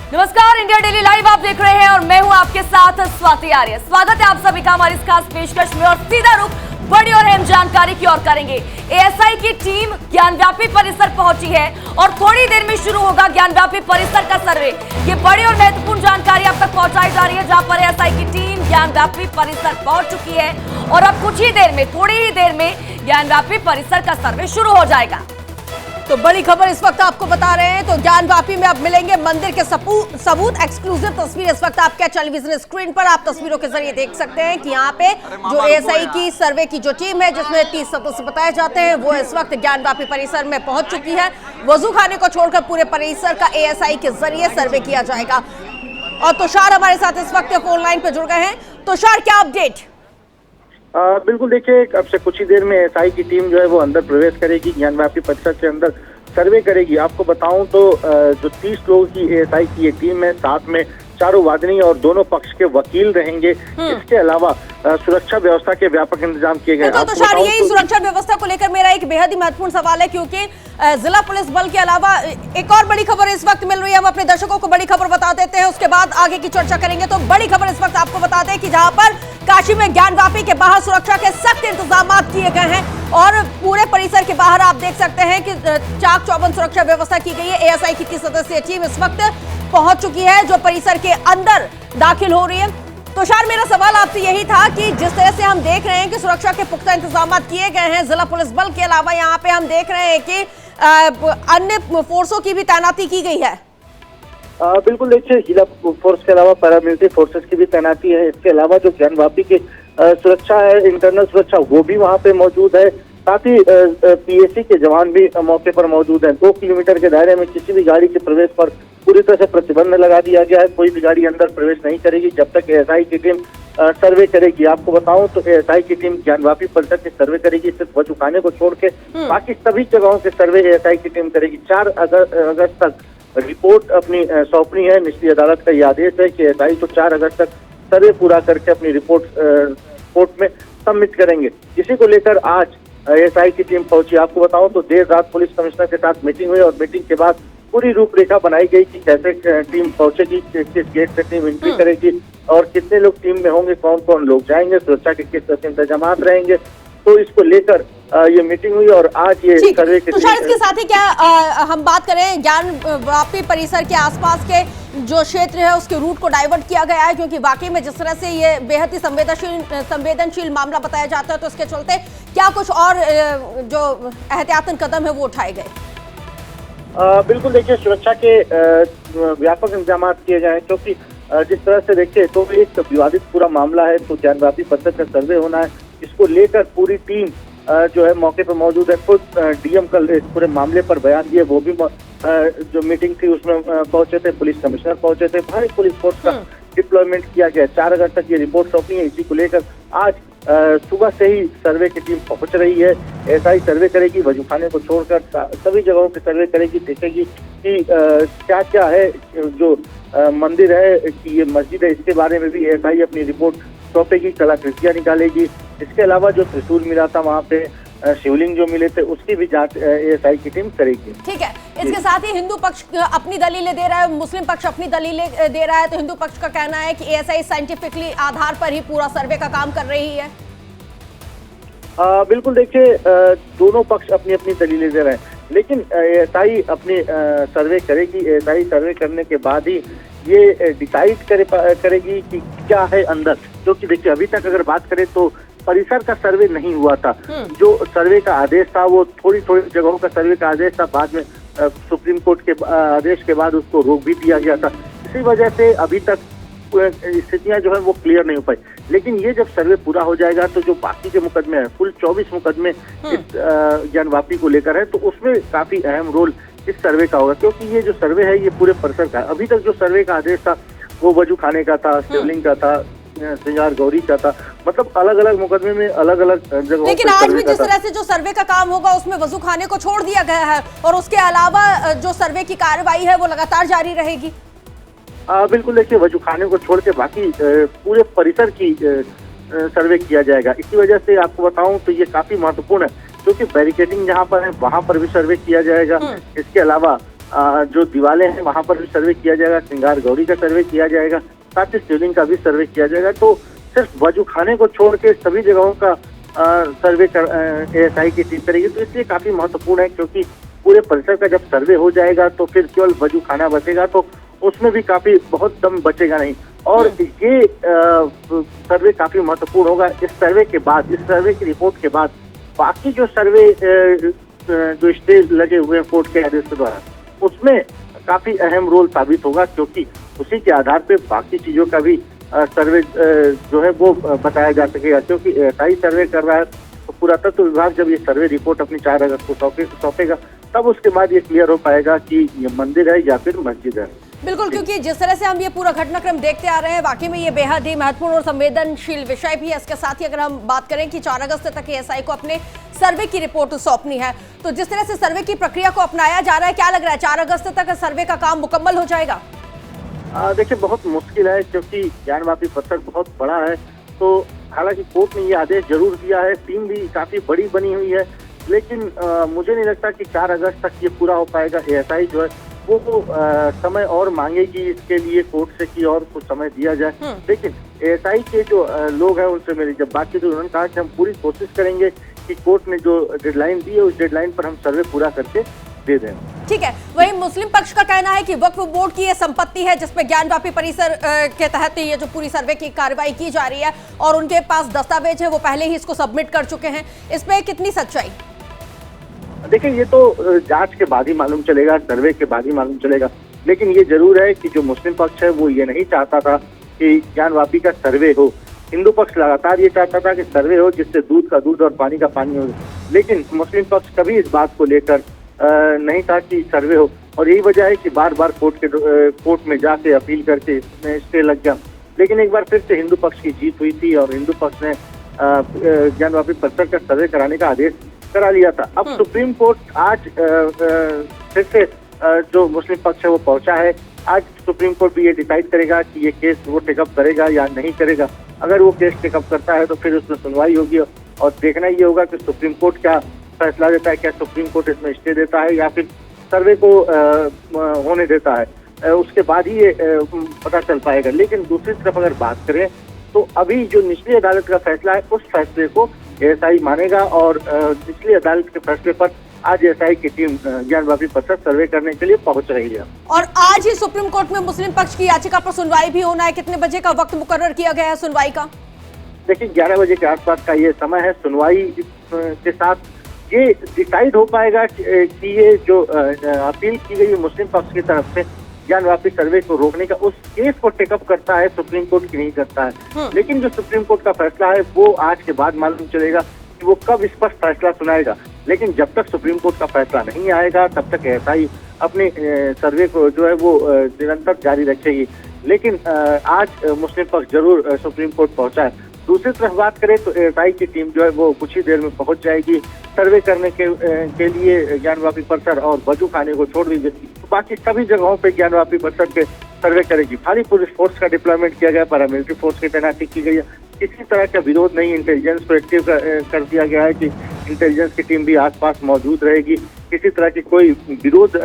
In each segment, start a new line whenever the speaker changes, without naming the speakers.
नमस्कार, India daily live आप देख रहे हैं और मैं हूं आपके साथ स्वाति आर्य। स्वागत है आप सभी का हमारी इस खास पेशकश में और सीधा रुख बड़ी और अहम जानकारी की ओर करेंगे। एएसआई की टीम ज्ञानव्यापी परिसर पहुंची है और थोड़ी देर में शुरू होगा ज्ञानव्यापी परिसर का सर्वे। ये बड़ी और महत्वपूर्ण जानकारी आप तक पहुंचाई जा रही है, जहां पर एएसआई की टीम ज्ञानव्यापी परिसर पहुंच चुकी है और अब कुछ ही देर में, थोड़ी ही देर में ज्ञानव्यापी परिसर का सर्वे शुरू हो जाएगा।
तो बड़ी खबर इस वक्त आपको बता रहे हैं। तो ज्ञानव्यापी में अब मिलेंगे मंदिर के सबूत। एक्सक्लूसिव तस्वीर इस वक्त आपके टेलीविजन स्क्रीन पर आप तस्वीरों के जरिए देख सकते हैं कि यहाँ पे जो एएसआई की सर्वे की जो टीम है, जिसमें 30 सदस्य बताए जाते हैं, वो इस वक्त ज्ञानव्यापी परिसर में पहुंच चुकी है। वजू खाने को छोड़कर पूरे परिसर का एएसआई के जरिए सर्वे किया जाएगा। और तुषार हमारे साथ इस वक्त फोन लाइन पे जुड़ गए हैं। तुषार, क्या अपडेट?
बिल्कुल, देखिए अब से कुछ ही देर में एएसआई की टीम जो है वो अंदर प्रवेश करेगी, ज्ञानव्यापी परिसर के अंदर सर्वे करेगी। आपको बताऊं तो जो 30 लोगों की एएसआई की ये टीम है, साथ में चारों वादनी और दोनों पक्ष के वकील रहेंगे। इसके अलावा सुरक्षा व्यवस्था के व्यापक इंतजाम किए गए।
तो शायद यही सुरक्षा व्यवस्था को लेकर मेरा एक बेहद ही महत्वपूर्ण सवाल है, क्योंकि जिला पुलिस बल के अलावा एक और बड़ी खबर इस वक्त मिल रही है। हम अपने दर्शकों को बड़ी खबर बता देते हैं, उसके बाद आगे की चर्चा करेंगे। तो बड़ी खबर इस वक्त आपको बताते हैं कि जहां पर काशी में ज्ञानव्यापी के बाहर सुरक्षा के सख्त इंतजाम किए गए हैं और पूरे परिसर के बाहर आप देख सकते हैं कि चाक चौबंद सुरक्षा व्यवस्था की गई है। एएसआई की 30 सदस्यीय टीम इस वक्त पहुंच चुकी है, जो परिसर के अंदर दाखिल हो रही है। तुषार, मेरा सवाल आपसे यही था कि जिस तरह से हम देख रहे हैं कि सुरक्षा के पुख्ता इंतजाम किए गए हैं जिला पुलिस बल के अलावा, यहाँ पे हम देख रहे हैं कि अन्य फोर्सों की भी तैनाती की गई है।
बिल्कुल, देखिए जिला फोर्स के अलावा पैरामिलिट्री फोर्सेस की भी तैनाती है। इसके अलावा जो ज्ञानव्यापी की सुरक्षा है, इंटरनल सुरक्षा, वो भी वहाँ पे मौजूद है। साथ ही पीएसी के जवान भी मौके पर मौजूद हैं। 2 किलोमीटर के दायरे में किसी भी गाड़ी के प्रवेश पर पूरी तरह से प्रतिबंध लगा दिया गया है। कोई भी गाड़ी अंदर प्रवेश नहीं करेगी जब तक एएसआई की टीम सर्वे करेगी। आपको बताऊं तो एएसआई की टीम ज्ञानव्यापी परिसर के सर्वे करेगी, सिर्फ वजू खाने को छोड़ के बाकी सभी जगहों के सर्वे एएसआई की टीम करेगी। 4 अगस्त तक रिपोर्ट अपनी सौंपनी है। निचली अदालत का यह आदेश है कि एएसआई को 4 अगस्त तक सर्वे पूरा करके अपनी रिपोर्ट कोर्ट में सबमिट करेंगे। इसी को लेकर आज एएसआई की टीम पहुंची। आपको बताऊं तो देर रात पुलिस कमिश्नर के साथ मीटिंग हुई और मीटिंग के बाद पूरी रूपरेखा बनाई गई कि कैसे टीम पहुंचेगी, किस गेट से टीम एंट्री करेगी और कितने लोग टीम में होंगे, कौन कौन लोग जाएंगे, सुरक्षा के किस तरह से इंतजाम रहेंगे। तो इसको लेकर ये मीटिंग हुई और आज ये सर्वे के
इसके साथ ही क्या हम बात करें ज्ञानव्यापी परिसर के आसपास के जो क्षेत्र है उसके रूट को डाइवर्ट किया गया है, क्योंकि वाकई में जिस तरह से ये बेहद ही संवेदनशील मामला बताया जाता है, तो इसके चलते क्या कुछ और जो एहतियातन कदम है वो उठाए गए?
बिल्कुल, देखिए सुरक्षा के व्यापक इंतजाम किए गए हैं, क्योंकि जिस तरह से देखिए तो एक विवादित पूरा मामला है। तो ज्ञानव्यापी परिसर का सर्वे होना है, इसको लेकर पूरी टीम जो है मौके पर मौजूद है। खुद डीएम कल इस पूरे मामले पर बयान दिए, वो भी जो मीटिंग थी उसमें पहुंचे थे। पुलिस कमिश्नर पहुंचे थे। भारी पुलिस फोर्स का डिप्लॉयमेंट किया गया। 4 अगस्त तक ये रिपोर्ट सौंपनी है। इसी को लेकर आज सुबह से ही सर्वे की टीम पहुंच रही है। एएसआई सर्वे करेगी, वजू खाने को छोड़कर सभी जगहों पे सर्वे करेगी, देखेगी कि क्या क्या है। जो मंदिर है कि ये मस्जिद है, इसके बारे में भी एएसआई अपनी रिपोर्ट सौंपेगी, कलाकृतियां निकालेगी। इसके अलावा जो त्रिशूल मिला था वहाँ पे, शिवलिंग जो मिले थे, उसकी भी जांच एएसआई की टीम करेगी।
ठीक है। इसके साथ ही हिंदू पक्ष अपनी दलीलें दे रहा है, मुस्लिम पक्ष अपनी दलीलें दे रहा है। तो हिंदू पक्ष का कहना है कि एएसआई साइंटिफिकली आधार पर ही पूरा सर्वे का काम कर रही है।
बिल्कुल, देखिए दोनों पक्ष अपनी अपनी दलीलें दे रहे हैं, लेकिन एएसआई अपनी सर्वे करेगी। एएसआई सर्वे करने के बाद ही ये डिसाइड करेगी कि क्या है अंदर। क्योंकि देखिए अभी तक अगर बात करें तो परिसर का सर्वे नहीं हुआ था। जो सर्वे का आदेश था वो थोड़ी जगहों का सर्वे का आदेश था, बाद में सुप्रीम कोर्ट के आदेश के बाद उसको रोक भी दिया गया था। इसी वजह से अभी तक स्थितियां जो है वो क्लियर नहीं हो पाई। लेकिन ये जब सर्वे पूरा हो जाएगा तो जो बाकी के मुकदमे हैं, कुल 24 मुकदमे इस ज्ञानव्यापी को लेकर है, तो उसमें काफी अहम रोल इस सर्वे का होगा। क्योंकि ये जो सर्वे है ये पूरे परिसर का है। अभी तक जो सर्वे का आदेश था वो वजू खाने का था, शिवलिंग का था, श्रृंगार गौरी का था, मतलब अलग अलग मुकदमे में अलग अलग जगहों।
लेकिन आज भी जिस तरह से जो सर्वे का काम होगा उसमें वजू खाने को छोड़ दिया गया है और उसके अलावा जो सर्वे की कार्रवाई है वो लगातार जारी रहेगी।
बिल्कुल, देखिए वजू खाने को छोड़ के बाकी पूरे परिसर की सर्वे किया जाएगा। इसी वजह से आपको बताऊं तो ये काफी महत्वपूर्ण है, क्योंकि बैरिकेडिंग जहाँ पर है वहां पर भी सर्वे किया जाएगा। इसके अलावा जो दीवारें हैं वहां पर भी सर्वे किया जाएगा, श्रृंगार गौरी का सर्वे किया जाएगा, साथ ही शिवलिंग का भी सर्वे किया जाएगा। तो सिर्फ वजू खाने को छोड़ के सभी जगहों का सर्वे एएसआई की टीम करेगी। तो इसलिए काफी महत्वपूर्ण है, क्योंकि पूरे परिसर का जब सर्वे हो जाएगा तो फिर केवल वजू खाना बचेगा, तो उसमें भी काफी बहुत दम बचेगा नहीं। और ये सर्वे काफी महत्वपूर्ण होगा। इस सर्वे के बाद, इस सर्वे की रिपोर्ट के बाद बाकी जो सर्वे जो स्टे लगे हुए हैं कोर्ट के आदेश के द्वारा, उसमें काफी अहम रोल साबित होगा, क्योंकि उसी के आधार पे बाकी चीजों का भी सर्वे जो है वो बताया जा सकेगा। क्योंकि एएसआई सर्वे कर रहा है, तो पुरातत्व विभाग जब ये सर्वे रिपोर्ट अपनी 4 अगस्त को सौंपेगा, तब उसके बाद ये क्लियर हो पाएगा कि ये मंदिर है या फिर मस्जिद है।
बिल्कुल, क्योंकि जिस तरह से हम ये पूरा घटनाक्रम देखते आ रहे हैं, वाकई में ये बेहद ही महत्वपूर्ण और संवेदनशील विषय भी है। इसके साथ ही अगर हम बात करें कि 4 अगस्त तक एएसआई को अपने सर्वे की रिपोर्ट सौंपनी है, तो जिस तरह से सर्वे की प्रक्रिया को अपनाया जा रहा है, क्या लग रहा है 4 अगस्त तक सर्वे का काम मुकम्मल हो जाएगा?
देखिए, बहुत मुश्किल है, क्योंकि ज्ञानवापी पत्थर बहुत बड़ा है। तो हालांकि कोर्ट ने ये आदेश जरूर दिया है, टीम भी काफी बड़ी बनी हुई है, लेकिन मुझे नहीं लगता कि 4 अगस्त तक ये पूरा हो पाएगा। एएसआई जो है वो समय और मांगेगी इसके लिए कोर्ट से कि और कुछ समय दिया जाए। लेकिन एएसआई के जो लोग हैं उनसे मेरी जब बातचीत हुई, उन्होंने कहा कि हम पूरी कोशिश करेंगे कि कोर्ट ने जो डेडलाइन दी है उस डेडलाइन पर हम सर्वे पूरा करके दे दें।
ठीक है, वही मुस्लिम पक्ष का कहना है कि वक्फ बोर्ड की ये संपत्ति है जिसपे ज्ञानवापी परिसर के तहत ये जो पूरी सर्वे की कार्रवाई की जा रही है, और उनके पास दस्तावेज है, वो पहले ही इसको सबमिट कर चुके हैं। इसमें कितनी सच्चाई?
देखिए, ये तो जांच के बाद ही मालूम चलेगा, सर्वे के बाद ही मालूम चलेगा। लेकिन ये जरूर है कि जो मुस्लिम पक्ष है वो ये नहीं चाहता था कि ज्ञानवापी का सर्वे हो। हिंदू पक्ष लगातार ये चाहता था कि सर्वे हो, जिससे दूध का दूध और पानी का पानी हो। लेकिन मुस्लिम पक्ष कभी इस बात को लेकर नहीं था कि सर्वे हो, और यही वजह है कि बार बार कोर्ट में जाके अपील करके इसमें स्टे लग गया। लेकिन एक बार फिर से हिंदू पक्ष की जीत हुई थी और हिंदू पक्ष ने ज्ञानवापी परिसर का सर्वे कराने का आदेश करा लिया था। अब सुप्रीम कोर्ट आज फिर से जो मुस्लिम पक्ष है वो पहुंचा है। आज सुप्रीम कोर्ट भी ये डिसाइड करेगा कि ये केस वो टेकअप करेगा या नहीं करेगा। अगर वो केस टेकअप करता है तो फिर उसमें सुनवाई होगी, और देखना ये होगा कि सुप्रीम कोर्ट क्या फैसला देता है। क्या सुप्रीम कोर्ट इसमें स्टे देता है या फिर सर्वे को होने देता है, उसके बाद ही ये पता चल पाएगा। लेकिन दूसरी तरफ अगर बात करें तो अभी जो निचली अदालत का फैसला है उस फैसले को एएसआई मानेगा, और निचली अदालत के फैसले पर आज एएसआई की टीम ज्ञानवापी परिसर सर्वे करने के लिए पहुंच रही है।
और आज ही सुप्रीम कोर्ट में मुस्लिम पक्ष की याचिका पर सुनवाई भी होना है। कितने बजे का वक्त मुकर्रर किया गया है सुनवाई का?
देखिए, 11 बजे के आसपास का ये समय है। सुनवाई के साथ ये डिसाइड हो पाएगा कि ये जो अपील की गई है मुस्लिम पक्ष की तरफ से ज्ञानवापी सर्वे को रोकने का, उस केस को टेकअप करता है सुप्रीम कोर्ट की नहीं करता है। लेकिन जो सुप्रीम कोर्ट का फैसला है वो आज के बाद मालूम चलेगा कि वो कब इस पर फैसला सुनाएगा। लेकिन जब तक सुप्रीम कोर्ट का फैसला नहीं आएगा तब तक एएसआई अपने सर्वे को जो है वो निरंतर जारी रखेगी। लेकिन आज मुस्लिम पक्ष जरूर सुप्रीम कोर्ट पहुंचा है। दूसरी तरफ बात करें तो एएसआई की टीम जो है वो कुछ ही देर में पहुंच जाएगी सर्वे करने के लिए ज्ञानवापी परिसर, और वजू खाने को छोड़ दीजिए तो बाकी सभी जगहों पे ज्ञानवापी परिसर के सर्वे करेगी। भारी पुलिस फोर्स का डिप्लॉयमेंट किया गया, पैरामिलिट्री फोर्स की तैनाती की गई है। किसी तरह का विरोध नहीं, इंटेलिजेंस को एक्टिव कर दिया गया है कि इंटेलिजेंस की टीम भी आसपास मौजूद रहेगी। किसी तरह की कोई विरोध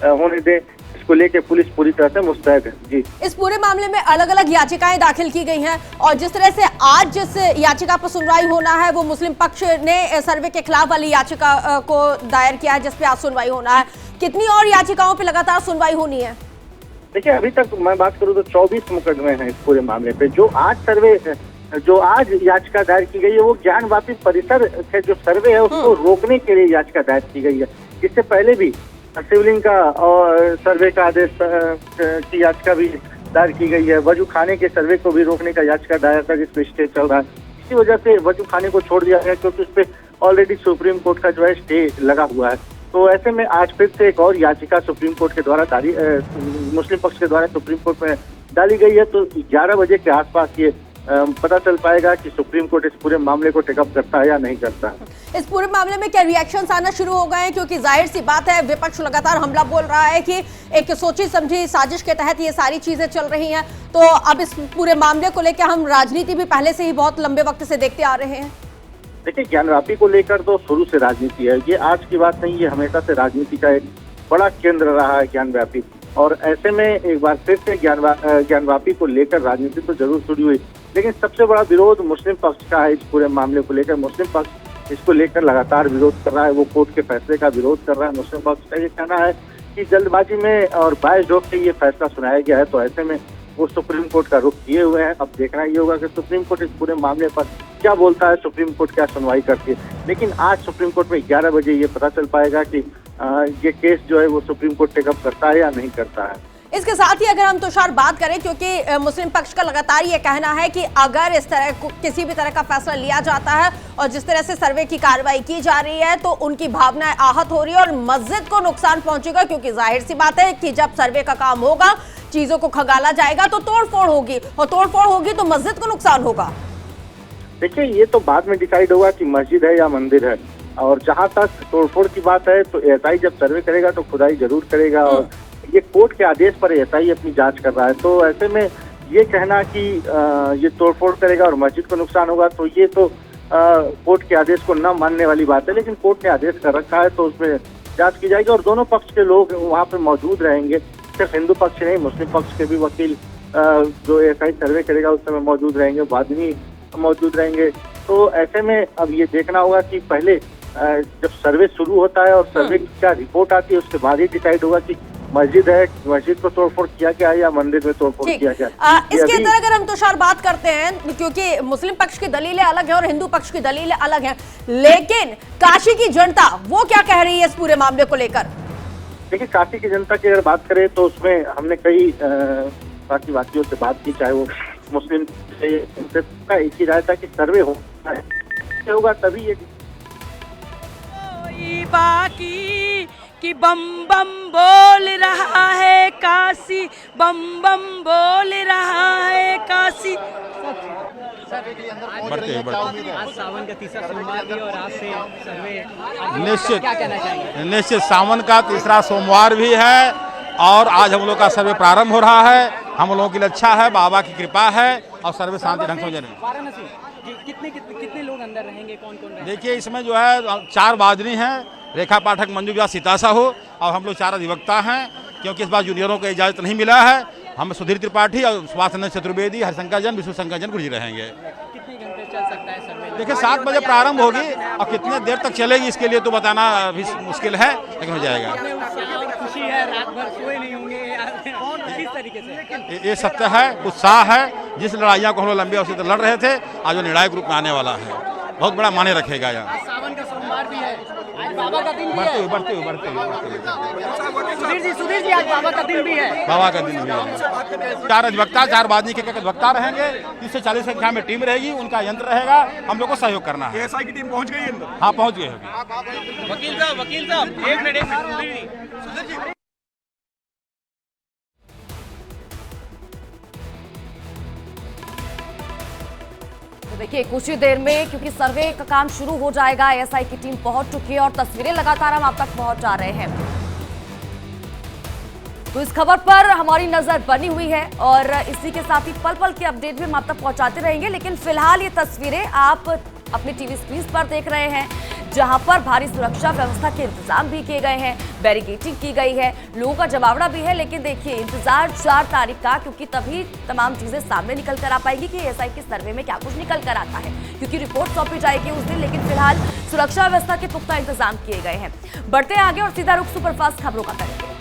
होने दे, इसको लेके पुलिस पूरी तरह से मुस्तैद है। जी,
इस पूरे मामले में अलग अलग याचिकाएं दाखिल की गई हैं, और जिस तरह से आज जिस याचिका पर सुनवाई होना है वो मुस्लिम पक्ष ने सर्वे के खिलाफ वाली याचिका को दायर किया है, जिस पे आज सुनवाई होना है। कितनी और याचिकाओं पे लगातार सुनवाई होनी है?
देखिए, अभी तक मैं बात करूँ तो 24 मुकदमे हैं इस पूरे मामले पे। जो आज याचिका दायर की गई है वो ज्ञानवापी परिसर के जो सर्वे है उसको रोकने के लिए याचिका दायर की गई है। इससे पहले भी शिवलिंग का और सर्वे का आदेश की याचिका भी दायर की गई है। वजू खाने के सर्वे को भी रोकने का याचिका दायर था, जिस पे स्टे चल रहा है। इसी वजह से वजू खाने को छोड़ दिया गया, क्योंकि उस पर ऑलरेडी सुप्रीम कोर्ट का जो है स्टे लगा हुआ है। तो ऐसे में आज फिर से एक और याचिका सुप्रीम कोर्ट के द्वारा मुस्लिम पक्ष के द्वारा सुप्रीम कोर्ट में डाली गई है। तो 11 बजे के आसपास ये पता चल पाएगा कि सुप्रीम कोर्ट इस पूरे मामले को टेकअप करता है या नहीं करता है।
इस पूरे मामले में क्या रिएक्शंस आना शुरू हो गए हैं? क्योंकि जाहिर सी बात है विपक्ष लगातार हमला बोल रहा है कि एक सोची समझी साजिश के तहत ये सारी चीजें चल रही हैं। तो अब इस पूरे मामले को लेकर हम राजनीति भी पहले से ही बहुत लंबे वक्त से देखते आ रहे हैं।
देखिए, ज्ञानवापी को लेकर तो शुरू से राजनीति है, ये आज की बात नहीं, ये हमेशा से राजनीति का एक बड़ा केंद्र रहा है ज्ञानव्यापी। और ऐसे में एक बार फिर से ज्ञानव्यापी को लेकर राजनीति तो जरूर शुरू हुई, लेकिन सबसे बड़ा विरोध मुस्लिम पक्ष का है। इस पूरे मामले को लेकर मुस्लिम पक्ष इसको लेकर लगातार विरोध कर रहा है, वो कोर्ट के फैसले का विरोध कर रहा है। मुस्लिम पक्ष का ये कहना है कि जल्दबाजी में और बायस होकर ये फैसला सुनाया गया है, तो ऐसे में वो सुप्रीम कोर्ट का रुख किए हुए हैं। अब देखना ये होगा कि सुप्रीम कोर्ट इस पूरे मामले पर क्या बोलता है, सुप्रीम कोर्ट क्या सुनवाई करती है। लेकिन आज सुप्रीम कोर्ट में 11 बजे ये पता चल पाएगा कि ये केस जो है वो सुप्रीम कोर्ट टेकअप करता है या नहीं करता है।
इसके साथ ही अगर हम तुषार बात करें, क्योंकि मुस्लिम पक्ष का लगातार ये कहना है कि अगर इस तरह किसी भी तरह का फैसला लिया जाता है और जिस तरह से सर्वे की कार्रवाई की जा रही है तो उनकी भावनाएं आहत हो रही है और मस्जिद को नुकसान पहुंचेगा, क्योंकि जाहिर सी बात है कि जब सर्वे का काम होगा, चीजों को खंगाला जाएगा तो तोड़फोड़ होगी, और तोड़फोड़ होगी तो मस्जिद को नुकसान होगा।
देखिए, ये तो बाद में डिसाइड होगा कि मस्जिद है या मंदिर है। और जहां तक तोड़फोड़ की बात है तो एएसआई जब सर्वे करेगा तो खुदाई जरूर करेगा, और ये कोर्ट के आदेश पर एएसआई अपनी जांच कर रहा है। तो ऐसे में ये कहना कि ये तोड़फोड़ करेगा और मस्जिद को नुकसान होगा, तो ये तो कोर्ट के आदेश को न मानने वाली बात है। लेकिन कोर्ट ने आदेश कर रखा है तो उसमें जांच की जाएगी और दोनों पक्ष के लोग वहाँ पे मौजूद रहेंगे। सिर्फ हिंदू पक्ष नहीं, मुस्लिम पक्ष के भी वकील जो एएसआई सर्वे करेगा उस समय मौजूद रहेंगे, वादनी मौजूद रहेंगे। तो ऐसे में अब ये देखना होगा कि पहले जब सर्वे शुरू होता है और सर्वे की क्या रिपोर्ट आती है, उसके बाद ही डिसाइड होगा कि मस्जिद है, मस्जिद को तोड़फोड़ किया गया है या मंदिर में तोड़फोड़ किया गया।
इसके अंदर अगर हम तुषार बात करते हैं, क्योंकि मुस्लिम पक्ष की दलीलें अलग है और हिंदू पक्ष की दलीलें अलग हैं, लेकिन काशी की जनता वो क्या कह रही है इस पूरे मामले को लेकर?
देखिए, काशी की जनता की अगर बात करें तो उसमें हमने कई बाकी वासियों से बात की, चाहे वो मुस्लिम से, एक ही राय था कि सर्वे होगा तभी ये
बाकी कि बम बम बोल रहा है काशी, बम बम बोल रहा है काशी।
आज सावन का तीसरा सोमवार भी और आज से सर्वे निश्चित, क्या कहना चाहिए? निश्चित सावन का तीसरा सोमवार भी है और आज हम लोग का सर्वे प्रारंभ हो रहा है। हम लोगों की अच्छा है, बाबा की कृपा है और सर्वे शांति ढंग से हो जाएंगे।
वाराणसी कितने लोग अंदर रहेंगे, कौन कौन रहेंगे?
देखिए, इसमें जो है 4 वादनी हैं, रेखा पाठक, मंजू व्यास, सीता साहू और हम लोग 4 अधिवक्ता हैं, क्योंकि इस बार जूनियरों को इजाज़त नहीं मिला है। हम सुधीर त्रिपाठी और सुभाष चंद्र चतुर्वेदी, हरिशंकर जैन, विष्णु शंकर जैन गुरुजी रहेंगे।
कितने घंटे चल सकता है सर्वे?
देखिए, 7 बजे प्रारंभ होगी और कितने देर तक चलेगी इसके लिए तो बताना भी मुश्किल है, लेकिन हो जाएगा।
खुशी है, रात भर सोए नहीं होंगे किस तरीके से?
ये सत्य है, उत्साह है। जिस लड़ाइयाँ को हम लोग लंबे अवधि तक लड़ रहे थे, आज वो निर्णायक रूप में आने वाला है, बहुत बड़ा माने रखेगा यहाँ।
सावन का सोमवार भी है, आज बाबा का दिन भी है।
बढ़ते हुए
सुधीर जी आज बाबा का दिन भी है।
बाबा का दिन भी है। 4 अधिवक्ता, 4 वादनी के अधिवक्ता रहेंगे, 30 से 40 संख्या में टीम रहेगी, उनका यंत्र रहेगा, हम लोग को सहयोग करना है।
एएसआई की टीम पहुंच गई है अंदर?
हाँ, पहुंच गई होगी।
वकील साहब एक मिनट।
देखिए, कुछ ही देर में क्योंकि सर्वे का काम शुरू हो जाएगा, एएसआई की टीम पहुंच चुकी है और तस्वीरें लगातार हम आप तक पहुंचा रहे हैं। तो इस खबर पर हमारी नजर बनी हुई है और इसी के साथ ही पल पल के अपडेट भी हम आप तक पहुंचाते रहेंगे। लेकिन फिलहाल ये तस्वीरें आप अपने टीवी स्क्रीन पर देख रहे हैं, जहां पर भारी सुरक्षा व्यवस्था के इंतजाम भी किए गए हैं, बैरिकेडिंग की गई है, लोगों का जमावड़ा भी है। लेकिन देखिए, इंतजार 4 तारीख का, क्योंकि तभी तमाम चीजें सामने निकल कर आ पाएगी कि एएसआई के सर्वे में क्या कुछ निकल कर आता है, क्योंकि रिपोर्ट सौंपी जाएगी उस दिन। लेकिन फिलहाल सुरक्षा व्यवस्था के पुख्ता इंतजाम किए गए हैं। बढ़ते हैं आगे और सीधा रुख सुपरफास्ट खबरों का करेंगे।